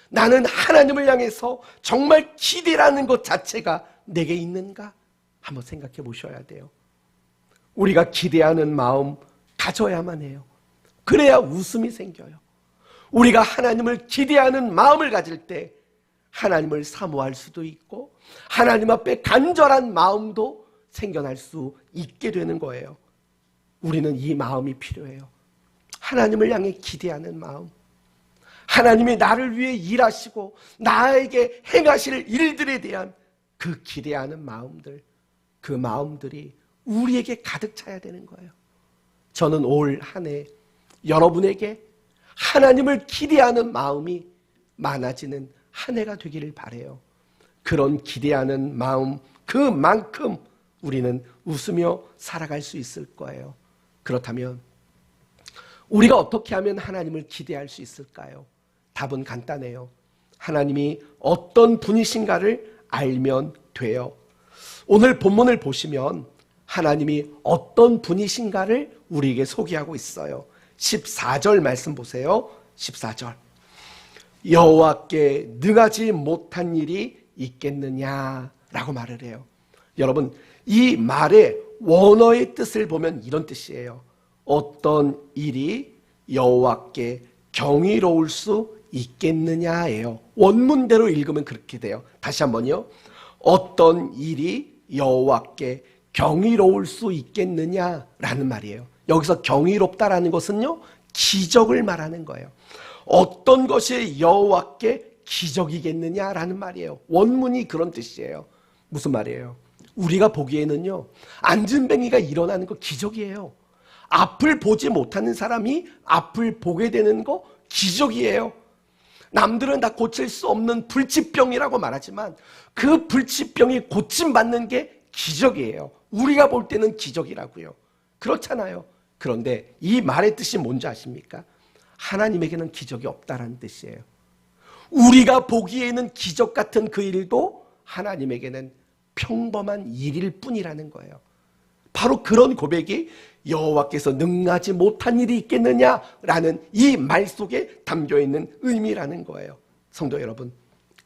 나는 하나님을 향해서 정말 기대라는 것 자체가 내게 있는가? 한번 생각해 보셔야 돼요. 우리가 기대하는 마음 가져야만 해요. 그래야 웃음이 생겨요. 우리가 하나님을 기대하는 마음을 가질 때 하나님을 사모할 수도 있고 하나님 앞에 간절한 마음도 생겨날 수 있게 되는 거예요. 우리는 이 마음이 필요해요. 하나님을 향해 기대하는 마음, 하나님이 나를 위해 일하시고 나에게 행하실 일들에 대한 그 기대하는 마음들, 그 마음들이 우리에게 가득 차야 되는 거예요. 저는 올 한 해 여러분에게 하나님을 기대하는 마음이 많아지는 한 해가 되기를 바라요. 그런 기대하는 마음, 그만큼 우리는 웃으며 살아갈 수 있을 거예요. 그렇다면 우리가 어떻게 하면 하나님을 기대할 수 있을까요? 답은 간단해요. 하나님이 어떤 분이신가를 알면 돼요. 오늘 본문을 보시면 하나님이 어떤 분이신가를 우리에게 소개하고 있어요. 14절 말씀 보세요. 14절. 여호와께 능하지 못한 일이 있겠느냐라고 말을 해요. 여러분, 이 말의 원어의 뜻을 보면 이런 뜻이에요. 어떤 일이 여호와께 경이로울 수 있겠느냐예요. 원문대로 읽으면 그렇게 돼요. 다시 한번요. 어떤 일이 여호와께 경이로울 수 있겠느냐라는 말이에요. 여기서 경이롭다라는 것은요, 기적을 말하는 거예요. 어떤 것이 여호와께 기적이겠느냐라는 말이에요. 원문이 그런 뜻이에요. 무슨 말이에요? 우리가 보기에는요, 안진뱅이가 일어나는 거 기적이에요. 앞을 보지 못하는 사람이 앞을 보게 되는 거 기적이에요. 남들은 다 고칠 수 없는 불치병이라고 말하지만 그 불치병이 고침받는 게 기적이에요. 우리가 볼 때는 기적이라고요. 그렇잖아요. 그런데 이 말의 뜻이 뭔지 아십니까? 하나님에게는 기적이 없다라는 뜻이에요. 우리가 보기에는 기적 같은 그 일도 하나님에게는 평범한 일일 뿐이라는 거예요. 바로 그런 고백이 여호와께서 능하지 못한 일이 있겠느냐라는 이 말 속에 담겨있는 의미라는 거예요. 성도 여러분,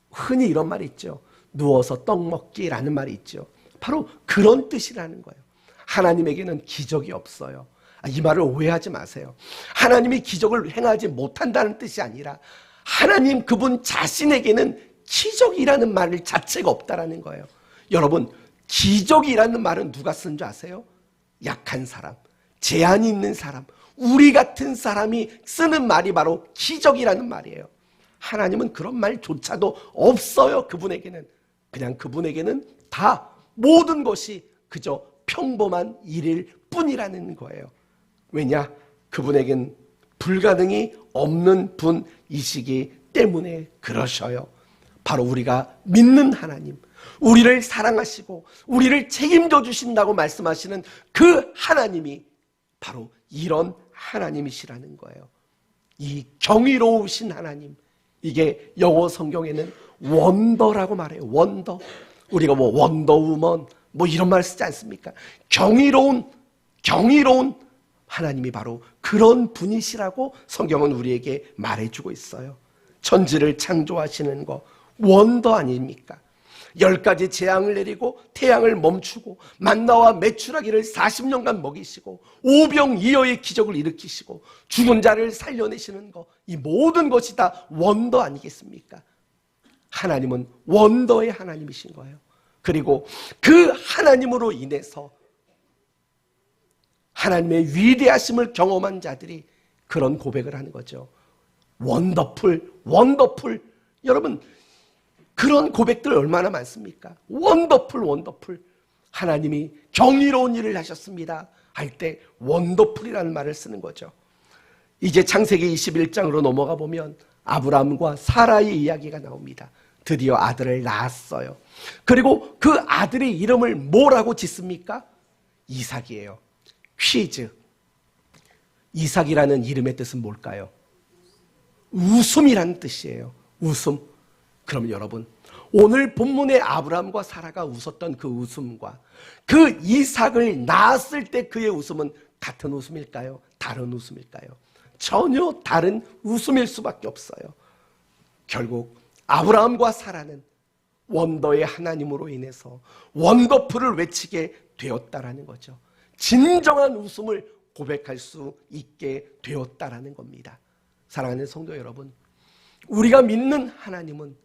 흔히 이런 말이 있죠. 누워서 떡 먹기라는 말이 있죠. 바로 그런 뜻이라는 거예요. 하나님에게는 기적이 없어요. 이 말을 오해하지 마세요. 하나님이 기적을 행하지 못한다는 뜻이 아니라 하나님 그분 자신에게는 기적이라는 말 자체가 없다라는 거예요. 여러분, 기적이라는 말은 누가 쓴 줄 아세요? 약한 사람, 제한이 있는 사람, 우리 같은 사람이 쓰는 말이 바로 기적이라는 말이에요. 하나님은 그런 말조차도 없어요. 그분에게는. 그냥 그분에게는 다 모든 것이 그저 평범한 일일 뿐이라는 거예요. 왜냐? 그분에겐 불가능이 없는 분이시기 때문에 그러셔요. 바로 우리가 믿는 하나님, 우리를 사랑하시고 우리를 책임져 주신다고 말씀하시는 그 하나님이 바로 이런 하나님이시라는 거예요. 이 경이로우신 하나님, 이게 영어 성경에는 원더라고 말해요. 원더. 우리가 뭐 원더우먼 뭐 이런 말 쓰지 않습니까? 경이로운 하나님이 바로 그런 분이시라고 성경은 우리에게 말해주고 있어요. 천지를 창조하시는 거 원더 아닙니까? 10가지 재앙을 내리고 태양을 멈추고 만나와 메추라기를 40년간 먹이시고 오병이어의 기적을 일으키시고 죽은 자를 살려내시는 거, 이 모든 것이 다 원더 아니겠습니까? 하나님은 원더의 하나님이신 거예요. 그리고 그 하나님으로 인해서 하나님의 위대하심을 경험한 자들이 그런 고백을 하는 거죠. 원더풀, 원더풀. 여러분, 그런 고백들 얼마나 많습니까? 원더풀, 원더풀. 하나님이 경이로운 일을 하셨습니다 할 때 원더풀이라는 말을 쓰는 거죠. 이제 창세기 21장으로 넘어가 보면 아브라함과 사라의 이야기가 나옵니다. 드디어 아들을 낳았어요. 그리고 그 아들의 이름을 뭐라고 짓습니까? 이삭이에요. 퀴즈. 이삭이라는 이름의 뜻은 뭘까요? 웃음이라는 뜻이에요. 웃음. 그럼 여러분, 오늘 본문의 아브라함과 사라가 웃었던 그 웃음과 그 이삭을 낳았을 때 그의 웃음은 같은 웃음일까요? 다른 웃음일까요? 전혀 다른 웃음일 수밖에 없어요. 결국 아브라함과 사라는 원더의 하나님으로 인해서 원더풀을 외치게 되었다라는 거죠. 진정한 웃음을 고백할 수 있게 되었다라는 겁니다. 사랑하는 성도 여러분, 우리가 믿는 하나님은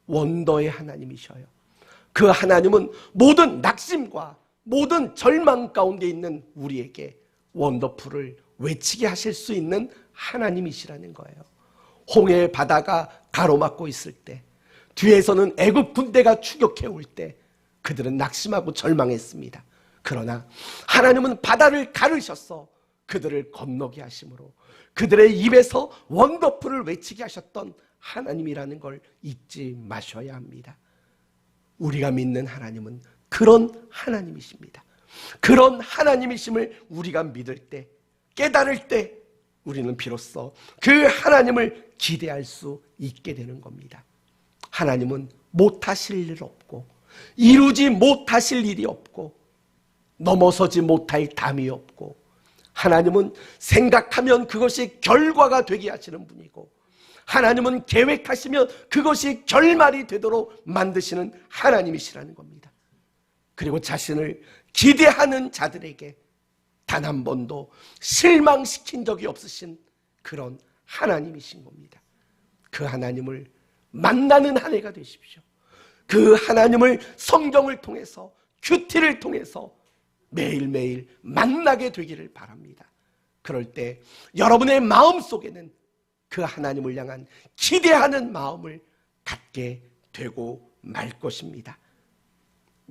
원더의 하나님이셔요. 그 하나님은 모든 낙심과 모든 절망 가운데 있는 우리에게 원더풀을 외치게 하실 수 있는 하나님이시라는 거예요. 홍해의 바다가 가로막고 있을 때, 뒤에서는 애굽 군대가 추격해 올 때 그들은 낙심하고 절망했습니다. 그러나 하나님은 바다를 가르셔서 그들을 건너게 하심으로 그들의 입에서 원더풀을 외치게 하셨던 하나님이라는 걸 잊지 마셔야 합니다. 우리가 믿는 하나님은 그런 하나님이십니다. 그런 하나님이심을 우리가 믿을 때, 깨달을 때 우리는 비로소 그 하나님을 기대할 수 있게 되는 겁니다. 하나님은 못하실 일 없고 이루지 못하실 일이 없고 넘어서지 못할 담이 없고, 하나님은 생각하면 그것이 결과가 되게 하시는 분이고, 하나님은 계획하시면 그것이 결말이 되도록 만드시는 하나님이시라는 겁니다. 그리고 자신을 기대하는 자들에게 단 한 번도 실망시킨 적이 없으신 그런 하나님이신 겁니다. 그 하나님을 만나는 한 해가 되십시오. 그 하나님을 성경을 통해서, 큐티를 통해서 매일매일 만나게 되기를 바랍니다. 그럴 때 여러분의 마음 속에는 그 하나님을 향한 기대하는 마음을 갖게 되고 말 것입니다.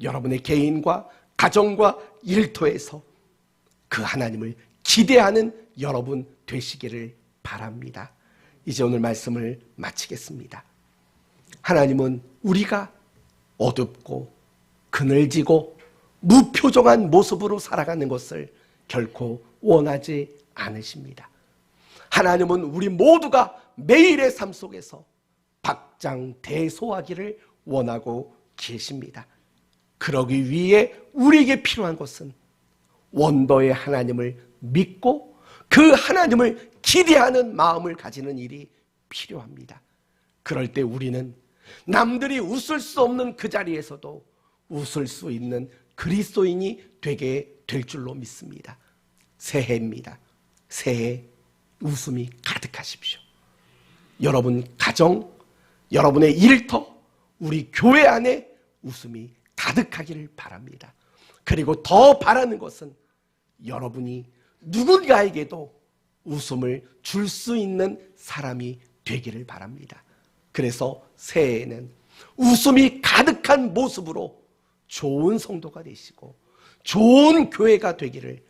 여러분의 개인과 가정과 일터에서 그 하나님을 기대하는 여러분 되시기를 바랍니다. 이제 오늘 말씀을 마치겠습니다. 하나님은 우리가 어둡고 그늘지고 무표정한 모습으로 살아가는 것을 결코 원하지 않으십니다. 하나님은 우리 모두가 매일의 삶 속에서 박장대소하기를 원하고 계십니다. 그러기 위해 우리에게 필요한 것은 원더의 하나님을 믿고 그 하나님을 기대하는 마음을 가지는 일이 필요합니다. 그럴 때 우리는 남들이 웃을 수 없는 그 자리에서도 웃을 수 있는 그리스도인이 되게 될 줄로 믿습니다. 새해입니다. 새해 웃음이 가득하십시오. 여러분 가정, 여러분의 일터, 우리 교회 안에 웃음이 가득하기를 바랍니다. 그리고 더 바라는 것은 여러분이 누군가에게도 웃음을 줄 수 있는 사람이 되기를 바랍니다. 그래서 새해에는 웃음이 가득한 모습으로 좋은 성도가 되시고 좋은 교회가 되기를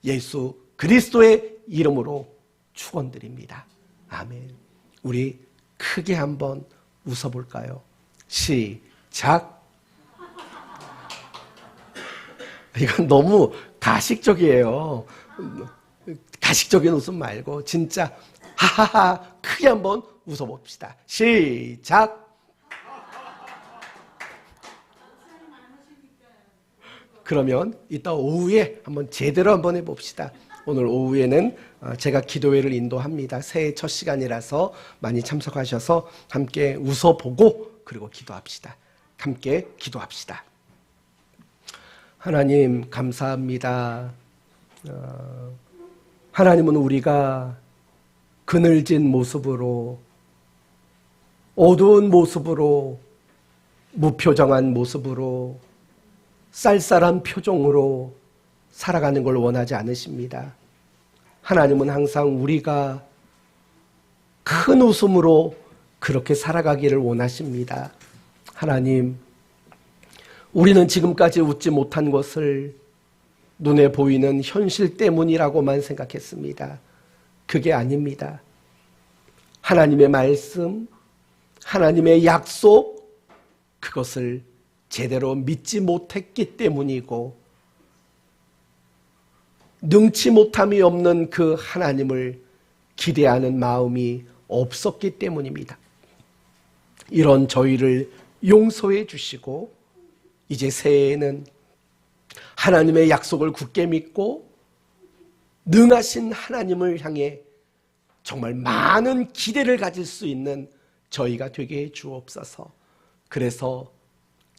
예수 그리스도의 이름으로 축원드립니다. 아멘. 우리 크게 한번 웃어볼까요? 시작. 이건 너무 가식적이에요. 가식적인 웃음 말고 진짜 하하하 크게 한번 웃어봅시다. 시작. 그러면 이따 오후에 한번 제대로 한번 해봅시다. 오늘 오후에는 제가 기도회를 인도합니다. 새해 첫 시간이라서 많이 참석하셔서 함께 웃어보고 그리고 기도합시다. 함께 기도합시다. 하나님 감사합니다. 하나님은 우리가 그늘진 모습으로 어두운 모습으로 무표정한 모습으로 쌀쌀한 표정으로 살아가는 걸 원하지 않으십니다. 하나님은 항상 우리가 큰 웃음으로 그렇게 살아가기를 원하십니다. 하나님, 우리는 지금까지 웃지 못한 것을 눈에 보이는 현실 때문이라고만 생각했습니다. 그게 아닙니다. 하나님의 말씀, 하나님의 약속, 그것을 제대로 믿지 못했기 때문이고 능치 못함이 없는 그 하나님을 기대하는 마음이 없었기 때문입니다. 이런 저희를 용서해 주시고 이제 새해에는 하나님의 약속을 굳게 믿고 능하신 하나님을 향해 정말 많은 기대를 가질 수 있는 저희가 되게 해 주옵소서. 그래서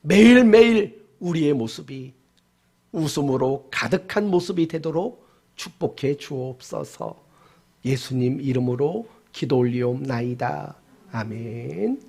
매일매일 우리의 모습이 웃음으로 가득한 모습이 되도록 축복해 주옵소서. 예수님 이름으로 기도 올리옵나이다. 아멘.